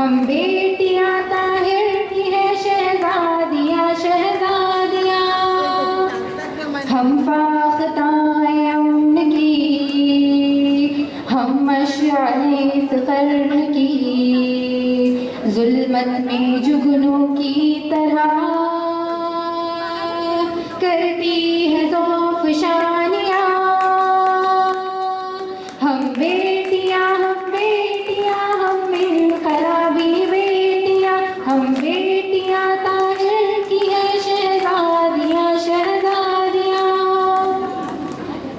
ہم بیٹیاں طاہر کی ہے شہزادیاں شہزادیاں، ہم فاختائیں امن کی، ہم مشعلیں فخر کی، ظلمت میں جگنوں کی طرح کرتی ہے ذوف شانیاں، ہم بیٹیاں ہم انقلابی بیٹیاں، ہم بیٹیاں طاہر کی ہے شہزادیاں شہزادیاں،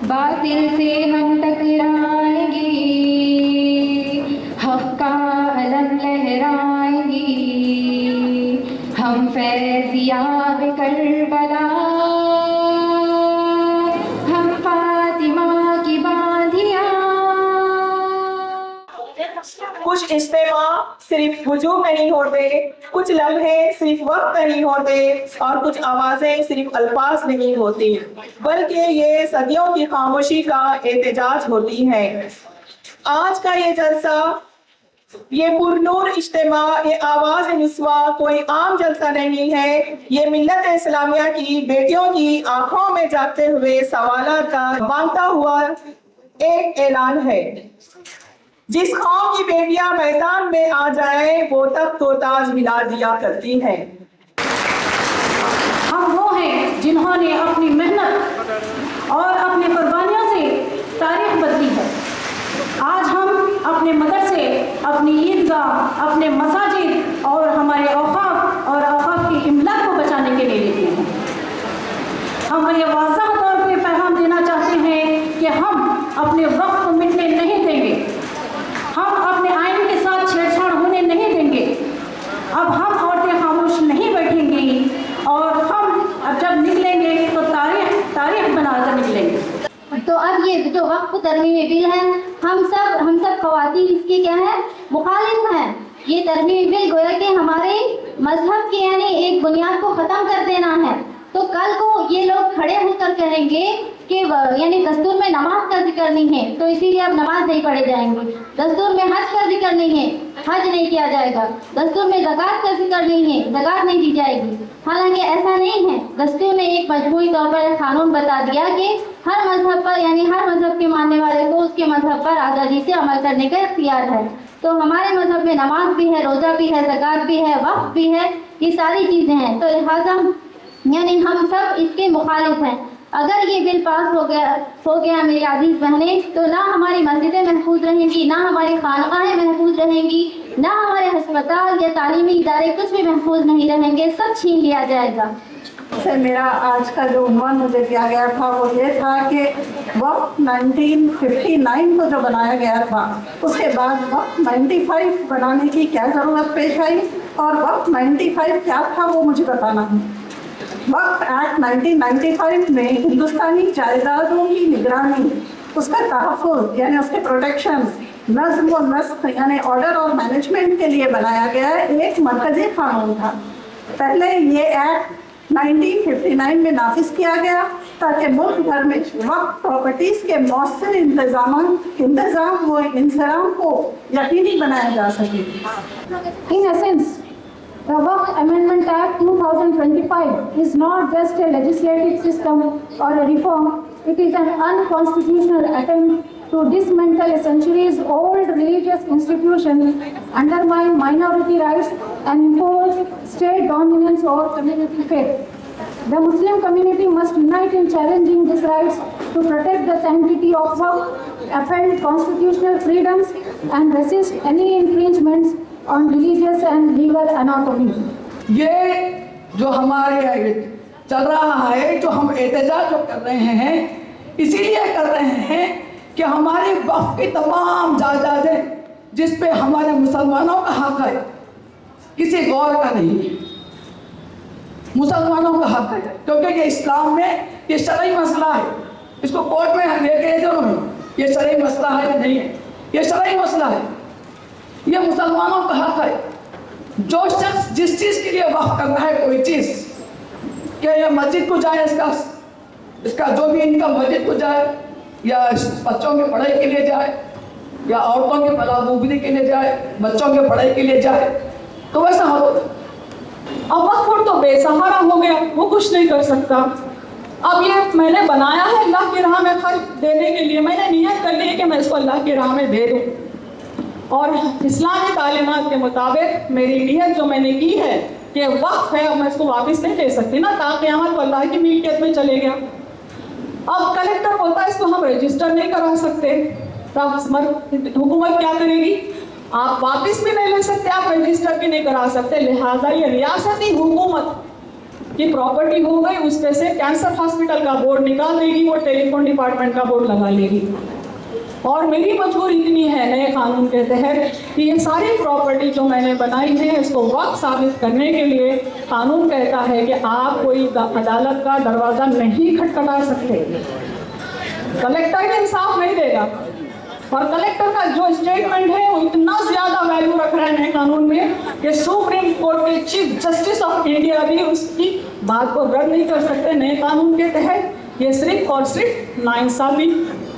باطل سے ہم ٹکرائیں گے، حق کا علم لہرائیں گے، ہم فیضیاب کربلا، ہم فاطمہ کی باندھیاں۔ کچھ اجتماع صرف ہجوم نہیں ہوتے، کچھ لمحے صرف وقت نہیں ہوتے، اور کچھ آوازیں صرف الفاظ نہیں ہوتی، بلکہ یہ صدیوں کی خاموشی کا احتجاج ہوتی ہے۔ آج کا یہ جلسہ، یہ پرنور اجتماع، یہ آواز نسواں کوئی عام جلسہ نہیں ہے، یہ ملت اسلامیہ کی بیٹیوں کی آنکھوں میں جاگتے ہوئے سوالات کا مانگتا ہوا ایک اعلان ہے۔ جس قوم کی بیٹیاں میدان میں آ جائیں وہ تخت و تاج ملا دیا کرتی ہیں۔ ہم وہ ہیں جنہوں نے اپنی محنت اور اپنی قربانیوں سے تاریخ بدلی ہے۔ آج ہم اپنے مدرسے، اپنی عیدگاہ، اپنے مساجد اور ہمارے اوقاف اور اوقاف کی املاک کو بچانے کے لیے لیتے ہیں۔ ہم یہ واضح طور پہ پیغام دینا چاہتے ہیں کہ ہم اپنے وقت کو مٹنے نہیں دیں گے، ہم اپنے آئین کے ساتھ چھیڑ چھاڑ ہونے نہیں دیں گے۔ اب ہم عورتیں خاموش نہیں بیٹھیں گی، اور ہم اب جب نکلیں گے تو تاریخ بنا کر نکلیں گے۔ تو اب یہ جو وقف ترمیمی بل ہے، ہم سب خواتین اس کے کیا ہے، مخالف ہیں۔ یہ ترمیمی بل گویا کہ ہمارے مذہب کی یعنی ایک بنیاد کو ختم کر دینا ہے۔ تو کل کو یہ لوگ کھڑے ہو کر کہیں گے کہ یعنی دستور میں نماز کا ذکر نہیں ہے تو اسی لیے اب نماز نہیں پڑھے جائیں گے، دستور میں حج کا ذکر نہیں ہے، حج نہیں کیا جائے گا، دستور میں زکوٰۃ کا ذکر نہیں ہے، زکوٰۃ نہیں دی جائے گی۔ حالانکہ ایسا نہیں ہے، دستور نے ایک مجموعی طور پر قانون بتا دیا کہ ہر مذہب پر یعنی ہر مذہب کے ماننے والے کو اس کے مذہب پر آزادی سے عمل کرنے کا اختیار ہے۔ تو ہمارے مذہب میں نماز بھی ہے، روزہ بھی ہے، زکوٰۃ بھی ہے، وقف بھی ہے، یہ ساری چیزیں ہیں۔ تو لہٰذا یعنی ہم سب اس کے مخالف ہیں۔ اگر یہ بل پاس ہو گیا میری عزیز بہنیں، تو نہ ہماری مسجدیں محفوظ رہیں گی، نہ ہماری خانقاہیں محفوظ رہیں گی، نہ ہمارے ہسپتال یا تعلیمی ادارے کچھ بھی محفوظ نہیں رہیں گے، سب چھین لیا جائے گا۔ سے میرا آج کا جو عنوان مجھے دیا گیا تھا وہ یہ تھا کہ وقت 1959 کو جو بنایا گیا تھا اس کے بعد وقت 95 بنانے کی کیا ضرورت پیش آئی، اور وقت 95 کیا تھا وہ مجھے بتانا ہے۔ وقت ایکٹ 1995 میں ہندوستانی جائیدادوں کی نگرانی، اس کا تحفظ یعنی اس کے پروٹیکشن، نظم و نسق یعنی آرڈر اور مینجمنٹ کے لیے بنایا گیا ایک مرکزی قانون تھا۔ پہلے یہ ایکٹ 1959 میں نافذ کیا گیا تاکہ ملک بھر میں وقت پراپرٹیز کے مؤثر انتظام و انصرام کو یقینی بنایا جا سکے۔ In essence, the Waqf Amendment Act 2025 is not just a legislative system or a reform, it is an unconstitutional attempt to dismantle a centuries-old religious institution, undermine minority rights, and impose state dominance over community faith. The Muslim community must unite in challenging these rights to protect the sanctity of Waqf, uphold constitutional freedoms, and resist any infringements on religious and legal autonomy. یہ جو ہمارے چل رہا ہے، جو ہم احتجاج جو کر رہے ہیں، اسی لیے کر رہے ہیں کہ ہمارے وقف کی تمام جائیدادیں جس پہ ہمارے مسلمانوں کا حق ہے، کسی غور کا نہیں، مسلمانوں کا حق ہے، کیونکہ یہ اسلام میں یہ شرعی مسئلہ ہے۔ اس کو کورٹ میں لے کے ضرور یہ شرعی مسئلہ ہے یا نہیں ہے، یہ شرعی مسئلہ ہے، یہ مسلمانوں کا حق ہے۔ جو شخص جس چیز کے لیے وقف کرتا ہے کوئی چیز، کہ یہ مسجد کو جائے، اس کا جو بھی انکم مسجد کو جائے یا بچوں کی پڑھائی کے لیے جائے، या औरतों के बलाबूबी के लिए जाए, बच्चों के पढ़ाई के लिए जाए, तो वैसा होता था। अब वक्त तो बेसहारा हो गया, वो कुछ नहीं कर सकता। अब ये मैंने बनाया है अल्लाह की राह में खर्च देने के लिए, मैंने नियत कर ली है कि मैं इसको अल्लाह की राह में दे दूँ, और इस्लामी तालीमात के मुताबिक मेरी नियत जो मैंने की है कि वक्त है, अब मैं इसको वापस नहीं दे सकती ना, क़यामत को अल्लाह की मिल्कियत में चले गया। अब कलेक्टर बोलता है इसको हम रजिस्टर नहीं करा सकते, तब हुकूमत क्या करेगी? आप वापस भी नहीं ले सकते, आप रजिस्टर भी नहीं करा सकते, लिहाजा ये रियासती हुकूमत की प्रॉपर्टी हो गई, उस पे से कैंसर हॉस्पिटल का बोर्ड निकाल देगी, वो टेलीफोन डिपार्टमेंट का बोर्ड लगा लेगी। और मेरी मजबूरी इतनी है नए कानून के तहत कि ये सारी प्रॉपर्टी जो मैंने बनाई है इसको वक्त साबित करने के लिए कानून कहता है कि आप कोई अदालत का दरवाज़ा नहीं खटखटा सकते। कलेक्टर इंसाफ नहीं देगा, और कलेक्टर का जो स्टेटमेंट है वो इतना ज़्यादा वैल्यू रख रहा है नए कानून में कि सुप्रीम कोर्ट के चीफ जस्टिस ऑफ इंडिया भी उसकी बात को रद्द नहीं कर सकते नए कानून के तहत। ये सिर्फ और सिर्फ नाइंसाफी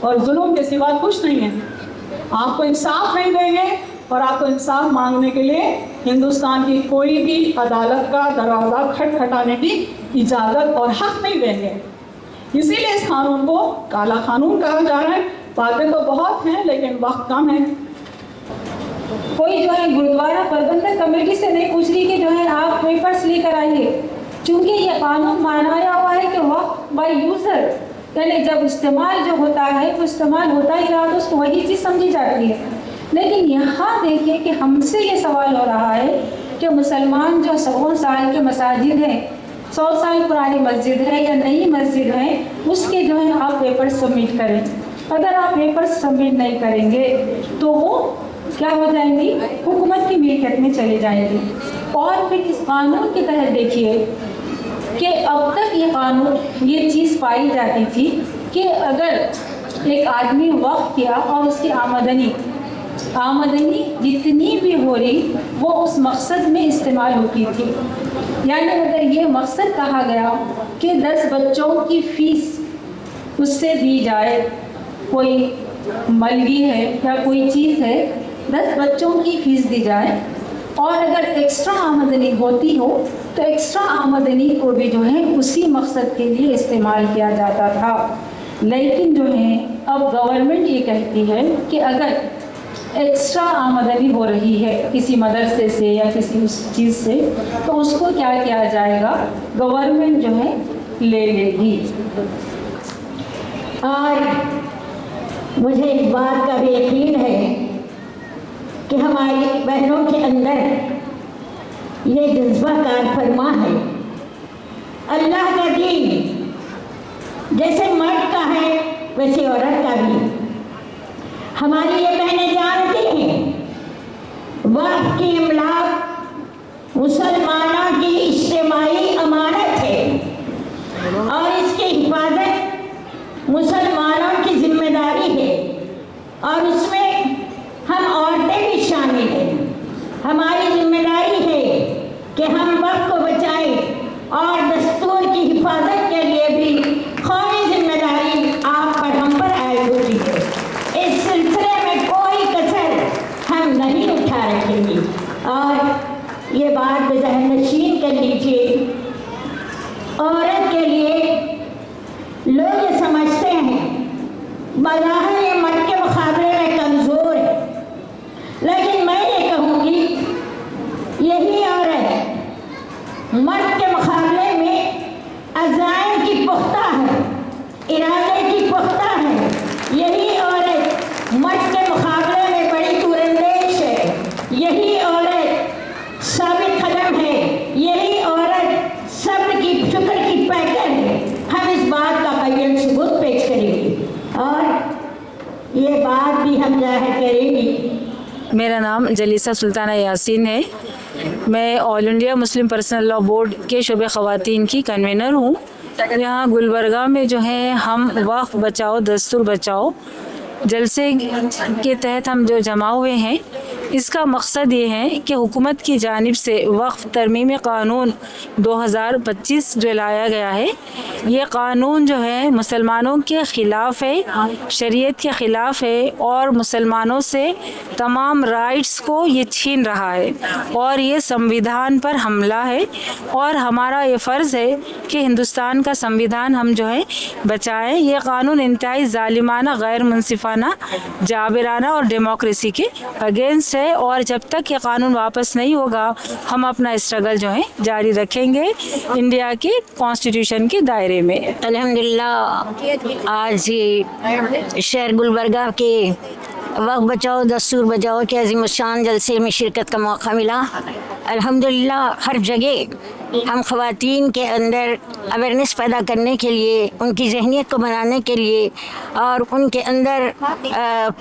और जुल्म के सिवा कुछ नहीं है। आपको इंसाफ नहीं देंगे और आपको इंसाफ मांगने के लिए हिंदुस्तान की कोई भी अदालत का दरवाज़ा खटखटाने की इजाज़त और हक नहीं देंगे। इसीलिए इस कानून को काला कानून कहा जा रहा है। बातें तो बहुत हैं लेकिन वक्त कम है। कोई जो है गुरुद्वारा प्रबंधक कमेटी से नहीं पूछ रही कि जो है आप पेपर्स लेकर आइए, क्योंकि ये कानून बनाया हुआ है कि वक्त बाय यूज़र, यानी जब इस्तेमाल जो होता है वो इस्तेमाल होता ही रहा तो उसको वही चीज़ समझी जाती है। लेकिन यहाँ देखिए कि हमसे ये सवाल हो रहा है कि मुसलमान जो 100 साल के मसाजिद हैं, 100 साल पुरानी मस्जिद है या नई मस्जिद है, उसके जो है आप पेपर सबमिट करें। अगर आप पेपर सबमिट नहीं करेंगे तो वो क्या हो जाएंगी? हुकूमत की मिल्कियत में चले जाएंगे। और फिर इस कानून के तहत देखिए कि अब तक ये कानून ये चीज़ पाई जाती थी कि अगर एक आदमी वक्त किया और उसकी आमदनी जितनी भी हो रही वो उस मकसद में इस्तेमाल होती थी। यानी अगर ये मकसद कहा गया कि 10 बच्चों की फ़ीस उससे दी जाए, कोई मलगी है या कोई चीज़ है, 10 बच्चों की फ़ीस दी जाए, और अगर एक्स्ट्रा आमदनी होती हो तो एक्स्ट्रा आमदनी को भी जो है उसी मकसद के लिए इस्तेमाल किया जाता था। लेकिन जो है अब गवर्नमेंट ये कहती है कि अगर एक्स्ट्रा आमदनी हो रही है किसी मदरसे से या किसी उस चीज़ से, तो उसको क्या किया जाएगा? गवर्नमेंट जो है ले लेगी। और मुझे इस बात का भी यकीन है कि हमारी बहनों के अंदर ये जज्बा कार फरमा है। अल्लाह का दीन जैसे मर्द का है वैसे औरत का भी। हमारी ये बहनें जानती हैं वक्त की इमलाक मुसलमानों की इज्तिमाई अमानत है और इसकी हिफाजत मुसलमानों की जिम्मेदारी है, और उसमें हम औरतें भी शामिल हैं। हमारी जिम्मेदारी है कि हम वक्त को बचाएं और दस्तूर की हिफाजत के लिए भी कौमी जिम्मेदारी आप पर हम पर आए हुई है। इस सिलसिले में कोई कसर हम नहीं उठा रखेंगे। और ये बात ज़हन नशीन कर लीजिए, औरत के लिए लोग ये समझते हैं बज़ाहिर ये मर्द के मुकाबले में कमज़ोर है, लेकिन मैं ये कहूँगी यही औरत मर्द के मुकाबले में अज़ाइम की पुख्ता है, इरादे की पुख्ता है। यही औरत मर्द के मुकाबले में बड़ी दूरंदेश है। यही औरत साबित कदम है। यही औरत सब्र की शुक्र की पैकर है। हम इस बात का बयान सबूत पेश करेंगे और ये बात भी हम जाहिर करेंगे। मेरा नाम जलीसा सुल्ताना यासीन है। मैं all India Muslim Personal Law board के शोबे ख़वातीन की कन्वीनर हूँ। यहाँ गुलबर्गा में जो है हम वक्फ बचाओ दस्तूर बचाओ जलसे के तहत हम जो जमा हुए हैं, اس کا مقصد یہ ہے کہ حکومت کی جانب سے وقف ترمیمی قانون 2025 جو لایا گیا ہے، یہ قانون جو ہے مسلمانوں کے خلاف ہے، شریعت کے خلاف ہے، اور مسلمانوں سے تمام رائٹس کو یہ چھین رہا ہے، اور یہ سمویدھان پر حملہ ہے، اور ہمارا یہ فرض ہے کہ ہندوستان کا سمویدھان ہم جو ہے بچائیں۔ یہ قانون انتہائی ظالمانہ، غیر منصفانہ، جابرانہ اور ڈیموکریسی کے اگینسٹ ہے، اور جب تک یہ قانون واپس نہیں ہوگا ہم اپنا اسٹرگل جو ہے جاری رکھیں گے انڈیا کے کانسٹیٹیوشن کے دائرے میں۔ الحمدللہ آج شہر گلبرگہ کے وقف بچاؤ دستور بچاؤ کے عظیم الشان جلسے میں شرکت کا موقع ملا۔ الحمدللہ ہر جگہ ہم خواتین کے اندر اویئرنیس پیدا کرنے کے لیے، ان کی ذہنیت کو بنانے کے لیے اور ان کے اندر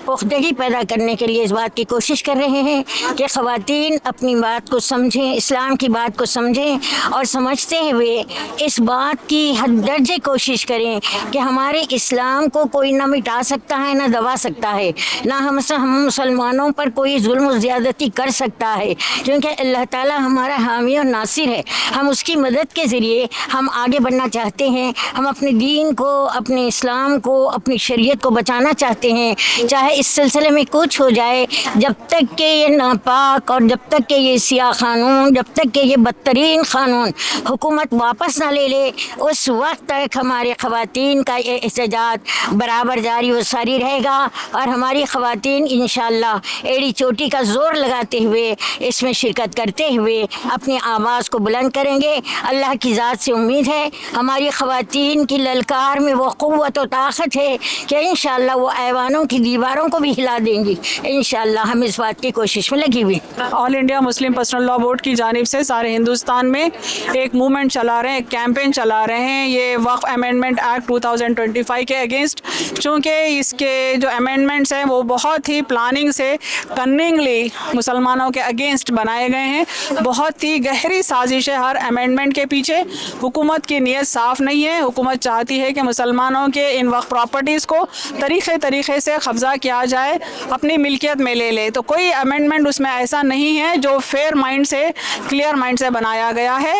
پختگی پیدا کرنے کے لیے اس بات کی کوشش کر رہے ہیں کہ خواتین اپنی بات کو سمجھیں، اسلام کی بات کو سمجھیں، اور سمجھتے ہوئے اس بات کی حد درجے کوشش کریں کہ ہمارے اسلام کو کوئی نہ مٹا سکتا ہے نہ دبا سکتا ہے، نہ ہم مسلمانوں پر کوئی ظلم و زیادتی کر سکتا ہے، کیونکہ اللہ تعالی ہمارا حامی اور ناصر ہے۔ ہم اس کی مدد کے ذریعے ہم آگے بڑھنا چاہتے ہیں، ہم اپنے دین کو، اپنے اسلام کو، اپنی شریعت کو بچانا چاہتے ہیں، چاہے اس سلسلے میں کچھ ہو جائے۔ جب تک کہ یہ ناپاک اور جب تک کہ یہ سیاہ قانون، جب تک کہ یہ بدترین قانون حکومت واپس نہ لے لے، اس وقت تک ہمارے خواتین کا یہ احتجاج برابر جاری و ساری رہے گا، اور ہماری خواتین انشاءاللہ ایڑی چوٹی کا زور لگاتے ہوئے اس میں شرکت کرتے ہوئے اپنی آواز کو بلند کریں گے۔ اللہ کی ذات سے امید ہے ہماری خواتین کی للکار میں وہ قوت و طاقت ہے کہ انشاءاللہ وہ ایوانوں کی دیواروں کو بھی ہلا دیں گی۔ انشاءاللہ ہم اس بات کی کوشش میں لگی ہوئی۔ All India Muslim Personal Law Board کی جانب سے سارے ہندوستان میں ایک موومنٹ چلا رہے ہیں، ایک کیمپین چلا رہے ہیں، یہ وقف امینڈمنٹ ایکٹ 2025 کے اگینسٹ، چونکہ اس کے جو امینڈمنٹس ہیں وہ بہت ہی پلاننگ سے کننگلی مسلمانوں کے اگینسٹ بنائے گئے ہیں، بہت ہی گہری سازش ہے ہر امینڈمنٹ کے پیچھے۔ حکومت کی نیت صاف نہیں ہے، حکومت چاہتی ہے کہ مسلمانوں کے ان وقف پراپرٹیز کو طریقے سے قبضہ کیا جائے، اپنی ملکیت میں لے لے۔ تو کوئی امینڈمنٹ اس میں ایسا نہیں ہے جو فیئر مائنڈ سے، کلیئر مائنڈ سے بنایا گیا ہے۔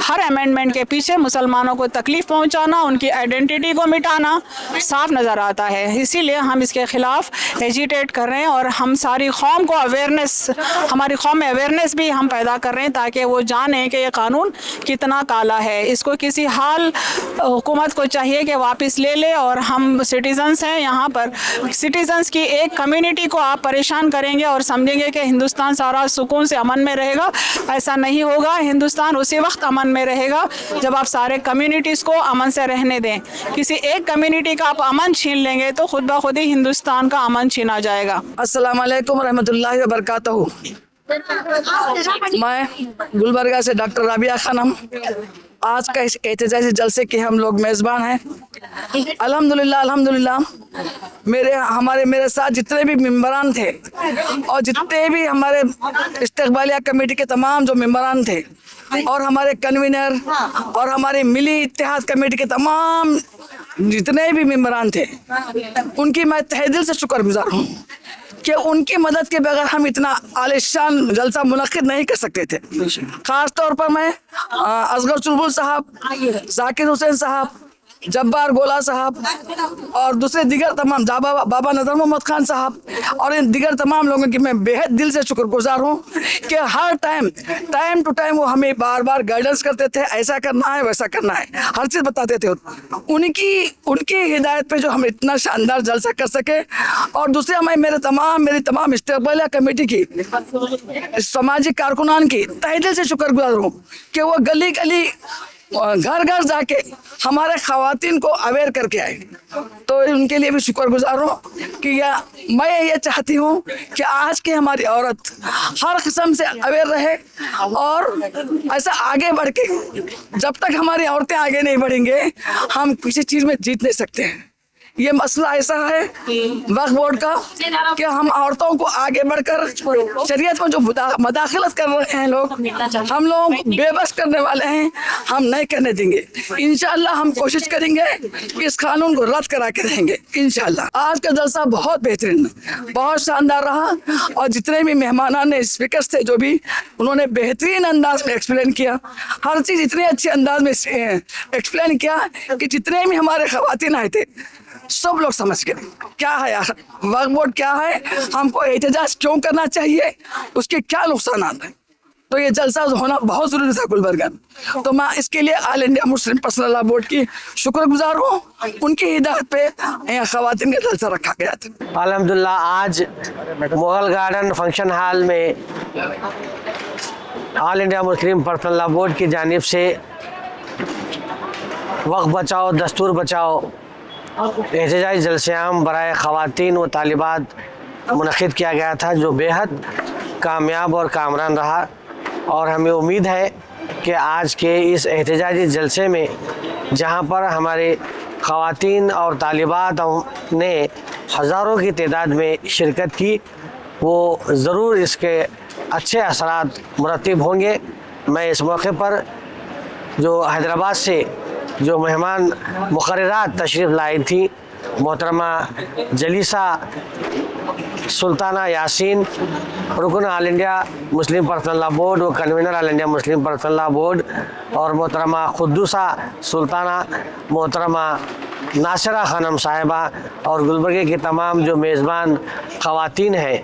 ہر امینڈمنٹ کے پیچھے مسلمانوں کو تکلیف پہنچانا، ان کی آئیڈینٹی کو مٹانا صاف نظر آتا ہے، اسی لیے ہم اس کے خلاف ایجیٹیٹ کر رہے ہیں، اور ہم ساری قوم کو اویئرنیس، ہماری قوم میں اویئرنیس بھی ہم پیدا کر رہے ہیں تاکہ وہ جانیں کہ یہ قانون کتنا کالا ہے۔ اس کو کسی حال حکومت کو چاہیے کہ واپس لے لے، اور ہم سٹیزنز ہیں یہاں پر، سٹیزنز کی ایک کمیونٹی کو آپ پریشان کریں گے اور سمجھیں گے کہ ہندوستان سارا سکون سے امن میں رہے گا، ایسا نہیں ہوگا۔ ہندوستان اسی وقت امن میں رہے گا جب آپ سارے کمیونٹیز کو امن سے رہنے دیں۔ کسی ایک کمیونٹی کا آپ امن چھین لیں گے تو خود بخود ہی ہندوستان کا امن چھینا جائے گا۔ السلام علیکم ورحمۃ اللہ وبرکاتہ۔ میں گلبرگہ سے ڈاکٹر رابعہ خانم، آج کا اس احتجاجی جلسے کے ہم لوگ میزبان ہیں۔ الحمدللہ میرے ساتھ جتنے بھی ممبران تھے اور جتنے بھی ہمارے استقبالیہ کمیٹی کے تمام جو ممبران تھے اور ہمارے کنوینر اور ہمارے ملی اتحاد کمیٹی کے تمام جتنے بھی ممبران تھے، ان کی میں تہہ دل سے شکر گزار ہوں کہ ان کی مدد کے بغیر ہم اتنا عالیشان جلسہ منعقد نہیں کر سکتے تھے۔ خاص طور پر میں اصغر چلبل صاحب، ذاکر حسین صاحب، جبار گولا صاحب اور دوسرے دیگر تمام بابا نظر محمد خان صاحب اور ان دیگر تمام لوگوں کی میں بے حد دل سے شکر گزار ہوں کہ ہر ٹائم ٹو ٹائم وہ ہمیں بار بار گائیڈنس کرتے تھے، ایسا کرنا ہے ویسا کرنا ہے، ہر چیز بتاتے تھے۔ ان کی ہدایت پہ جو ہم اتنا شاندار جلسہ کر سکے، اور دوسرے میں میری تمام استقبالیہ کمیٹی کی، سماجی کارکنان کی تہہ دل سے شکر گزار ہوں کہ وہ گلی گلی گھر گھر جا کے ہمارے خواتین کو اویئر کر کے آئے، تو ان کے لیے بھی شکر گزار ہوں کہ میں یہ چاہتی ہوں کہ آج کی ہماری عورت ہر قسم سے اویئر رہے، اور ایسا آگے بڑھ کے جب تک ہماری عورتیں آگے نہیں بڑھیں گے ہم کسی چیز میں جیت نہیں سکتے ہیں۔ ये मसला ऐसा है वक्फ बोर्ड का कि हम औरतों को आगे बढ़कर शरीयत में जो मदाखलत कर रहे हैं लोग, हम लोग बेबस करने वाले हैं, हम नहीं करने देंगे। इंशाअल्लाह हम कोशिश करेंगे कि इस कानून को रद्द करा के रहेंगे इंशाअल्लाह। आज का जलसा बहुत बेहतरीन, बहुत शानदार रहा और जितने भी मेहमान ने स्पीकर्स थे जो भी, उन्होंने बेहतरीन अंदाज में एक्सप्लेन किया, हर चीज़ इतने अच्छे अंदाज में एक्सप्लेन किया कि जितने भी हमारे ख़वातीन आए थे सब लोग समझ गए क्या है यार वक्फ बोर्ड क्या है, हमको एहतजाज क्यों करना चाहिए, उसके क्या नुकसान हैं। तो ये जलसा होना बहुत ज़रूरी था गुलबर्गा में। तो मैं इसके लिए all India Muslim Personal Law board की शुक्रगुजार हूँ, उनकी हिदायत पे यहाँ ख़वातीन का जलसा रखा गया था। अल्हम्दुलिल्लाह आज मुगल गार्डन फंक्शन हॉल में all India Muslim Personal Law board की जानिब से वक्फ बचाओ दस्तूर बचाओ एहतजाजी जलसे-ए-आम बराए ख़वातीन व तालिबात मुनक़िद किया गया था, जो बेहद कामयाब और कामरान रहा। और हमें उम्मीद है कि आज के इस एहतजाजी जलसे में जहाँ पर हमारे ख़वातीन और तालिबात ने हज़ारों की तादाद में शिरकत की, वो ज़रूर इसके अच्छे असरात मुरतब होंगे। मैं इस मौके पर जो हैदराबाद से जो मेहमान मुक़र्ररात तशरीफ़ लाई थी, मोहतरमा जलीसा सुल्ताना यासीन, रुकन All India Muslim Personal Law Board व convener All India Muslim Personal Law Board, और मोहतरमा खुद्दूसा सुल्ताना, मोहतरमा नासिरा खानम साहिबा और गुलबर्गे के तमाम जो मेज़बान ख़वातीन हैं,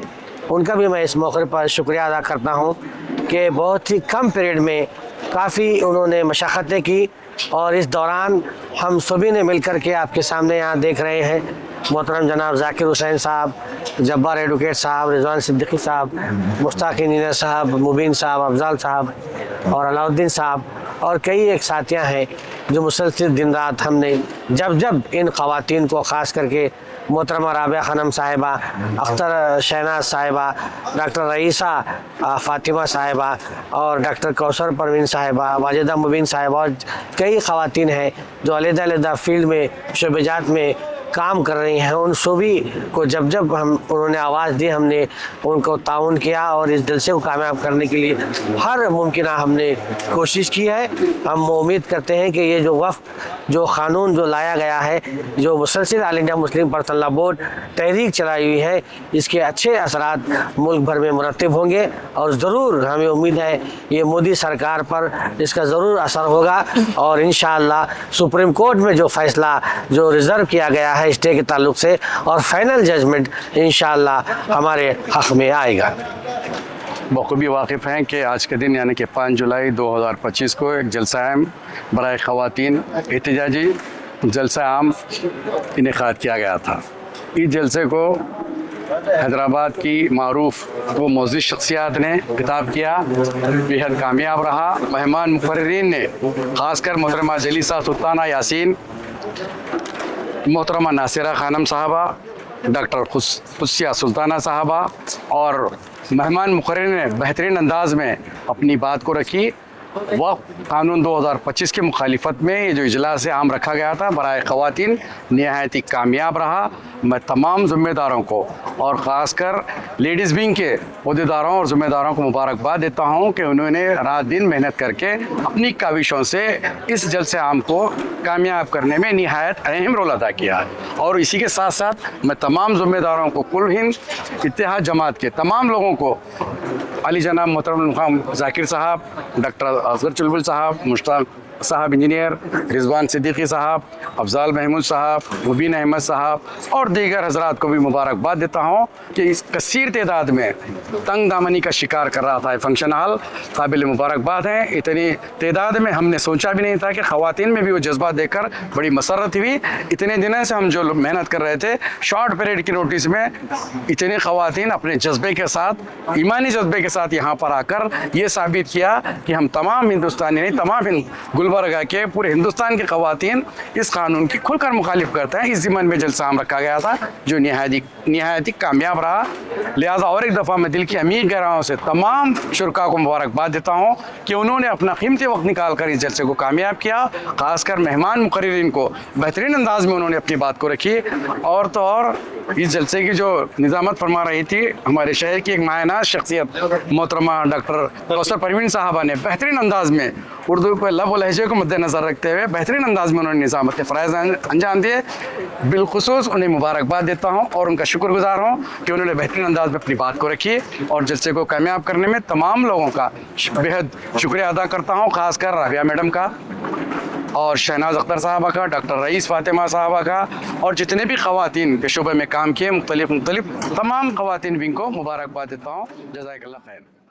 उनका भी मैं इस मौके पर शुक्रिया अदा करता हूँ कि बहुत ही कम पीरियड में काफ़ी उन्होंने मशक्क़तें की और इस दौरान हम सभी ने मिलकर के आपके सामने यहाँ देख रहे हैं मोहतरम जनाब ज़ाकिर हुसैन साहब, जब्बार एडवोकेट साहब, रिजवान सिद्दीकी साहब, मुश्ताक इंजीनियर साहब, मुबीन साहब, अफजाल साहब और अलाउद्दीन साहब और कई एक साथियाँ हैं जो मुसलसिल दिन रात हमने जब इन ख़वातीन को ख़ास करके मोहतरमा राबिया खानम साहिबा, अख्तर शहनाज साहिबा, डॉक्टर रईसा फ़ातिमा साहिबा और डॉक्टर कौसर परवीन साहिबा, वाजिदा मुबीन साहिबा और कई ख़वातीन हैं जो अलग-अलग फील्ड में शोबेजात में काम कर रही हैं, उन सभी को जब हम उन्होंने आवाज़ दी, हमने उनको ताउन किया और इस जलसे को कामयाब करने के लिए हर मुमकिन हमने कोशिश की है। हम उम्मीद करते हैं कि ये जो वक्फ जो क़ानून जो लाया गया है, जो मुसलसिल All India Muslim Personal Law Board तहरीक चलाई हुई है, इसके अच्छे असरात मुल्क भर में मुरतब होंगे और ज़रूर हमें उम्मीद है ये मोदी सरकार पर इसका ज़रूर असर होगा और इंशाअल्लाह सुप्रीम कोर्ट में जो फ़ैसला जो रिज़र्व किया गया है स्टे के ताल्लुक से और फाइनल जजमेंट इंशाअल्लाह हमारे हक़ में आएगा। बखूबी वाकिफ़ हैं कि आज के दिन यानी कि 5 जुलाई 2025 को एक जलसा-ए-आम बराए ख़वातीन एहतजाजी जलसा-ए-आम इनेकाद किया गया था। इस जलसे को हैदराबाद की मारूफ वो मोअज़्ज़िज़ शख्सियात ने खिताब किया, बेहद कामयाब रहा। मेहमान मुक़र्रिरीन ने ख़ासकर मोहतरमा जलीसा सुल्ताना यासीन, मोहतरमा नासिरा खानम साहबा, डॉक्टर खुद्दूसा सुल्ताना साहबा और मेहमान मुक़र्रिरीन ने बेहतरीन अंदाज में अपनी बात को रखी। वक्फ कानून 2025 की मुखालिफत में ये जो इजलास आम रखा गया था बराए ख़वातीन नहायत ही कामयाब रहा। मैं तमाम ज़िम्मेदारों को और ख़ासकर लेडीज़ विंग के अहदेदारों और ज़िम्मेदारों को मुबारकबाद देता हूँ कि उन्होंने रात दिन मेहनत करके अपनी काविशों से इस जलसे आम को कामयाब करने में नहायत अहम रोल अदा किया है। और इसी के साथ साथ मैं तमाम ज़िम्मेदारों को कुल हिंद इत्तेहाद जमात के तमाम लोगों को अली जनाब मोहतरम ज़ाकिर साहब, डॉक्टर असगर चुलबुल साहब, मुश्ताक साहब इंजीनियर, रिजवान सिद्दीकी साहब, अफजाल महमूद साहब, मुबीन अहमद साहब और दीगर हजरात को भी मुबारकबाद देता हूँ कि इस कसीर तादाद में तंग दामनी का शिकार कर रहा था फंक्शन हॉल, काबिल मुबारकबाद हैं। इतनी तादाद में हमने सोचा भी नहीं था कि ख़वातीन में भी वो जज्बा देखकर बड़ी मसरत हुई। इतने दिनों से हम जो मेहनत कर रहे थे, शॉर्ट पीरियड की नोटिस में इतने ख़वातीन अपने जज्बे के साथ, ईमानी जज्बे के साथ यहाँ पर आकर ये साबित किया कि हम तमाम हिंदुस्तानी नहीं, तमाम गुलबर्गा के पूरे हिंदुस्तान की ख़वातीन इस कानून की खुलकर मुखालिफ करते हैं। इस ज़िम्मन में जलसा आम रखा गया था जो नहायत कामयाब रहा। लिहाजा और एक दफ़ा मैं दिल की अमीर गहराइयों से तमाम शुरका को मुबारकबाद देता हूँ कि उन्होंने अपना कीमती वक्त निकाल कर इस जलसे को कामयाब किया। ख़ासकर मेहमान मुकर्रिरीन को बेहतरीन अंदाज में उन्होंने अपनी बात को रखी। और तो और इस जलसे की जो निज़ामत फरमा रही थी हमारे शहर की एक मायनाज शख्सियत मोहतरमा डॉक्टर कौसर परवीन साहबा ने बेहतरीन अंदाज में उर्दू के लब व लहजे को मद्देनज़र रखते हुए बेहतरीन अंदाज में उन्होंने निज़ामत फ़राइज़ अंजाम दिए। बिलखुसूस उन्हें मुबारकबाद देता हूँ और उनका शुक्रगुजार हूँ कि उन्होंने बेहतरीन अंदाज में अपनी बात को रखी और जलसे को कामयाब करने में तमाम लोगों का बेहद शुक्रिया अदा करता हूँ, ख़ासकर राबिया मैडम का और शहनाज अख्तर साहबा का, डॉक्टर रईस फातिमा साहबा का और जितने भी ख़वातीन के शोबे में काम किए मुख्तलिफ तमाम ख़वातीन विंग को मुबारकबाद देता हूँ। जज़ाकल्लाह खैर।